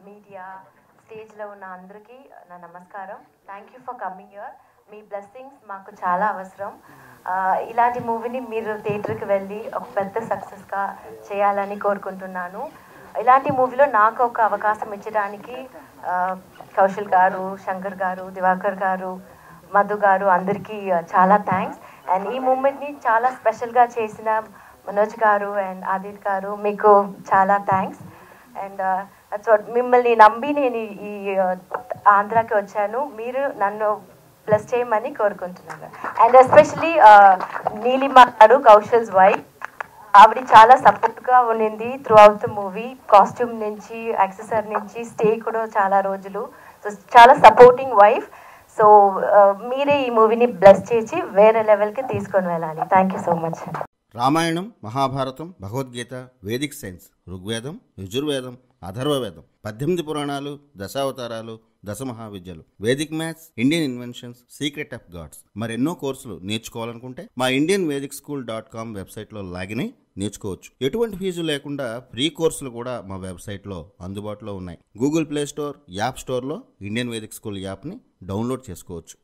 Media స్టేజ్లో ఉన్న అందరికీ నా నమస్కారం. Thank you for coming here. Me blessings మాకు చాలా అవసరం. ఇలాంటి మూవీని మీరు థియేటర్కి వెళ్ళి ఒక పెద్ద సక్సెస్గా చేయాలని కోరుకుంటున్నాను. ఇలాంటి మూవీలో నాకు ఒక అవకాశం ఇచ్చడానికి కౌశల్ గారు, శంకర్ గారు, దివాకర్ గారు, మధు గారు అందరికీ చాలా థ్యాంక్స్. అండ్ ఈ మూమెంట్ని చాలా స్పెషల్గా చేసిన మనోజ్ గారు అండ్ ఆదిత్ గారు మీకు చాలా థ్యాంక్స్. అండ్ మిమ్మల్ని నమ్మి నేను ఈ ఆంధ్రాకి వచ్చాను. మీరు నన్ను బ్లెస్ చేయమని కోరుకుంటున్నాను. అండ్ ఎస్పెషలీ నీలిమ గారు, కౌశల్స్ వైఫ్, ఆవిడ చాలా సపోర్ట్గా ఉండింది through out the movie. Costume నుంచి, యాక్సెసరీ నుంచి, స్టే కూడా చాలా రోజులు. సో చాలా సపోర్టింగ్ వైఫ్. సో మీరే ఈ మూవీని బ్లెస్ చేసి వేరే లెవెల్కి తీసుకొని వెళ్ళాలి. Thank you so much. Ramayanam, Mahabharatam, Bhagavad Gita, Vedic science, Rigvedam, Yajurvedam, Atharvavedam, 18 పురాణాలు, దశావతారాలు, దశమహావిద్యలు, Vedic maths, Indian inventions, secret of gods, మరెన్నో కోర్సులు నేర్చుకోవాలనుకుంటే మా indianvedicSchool.com వెబ్సైట్లో లాగిన్ అయి నేర్చుకోవచ్చు. ఎటువంటి ఫీజు లేకుండా ఫ్రీ కోర్సులు కూడా మా వెబ్సైట్లో అందుబాటులో ఉన్నాయి. గూగుల్ ప్లే స్టోర్, యాప్ స్టోర్లో ఇండియన్ వేదిక్ స్కూల్ యాప్ని డౌన్లోడ్ చేసుకోవచ్చు.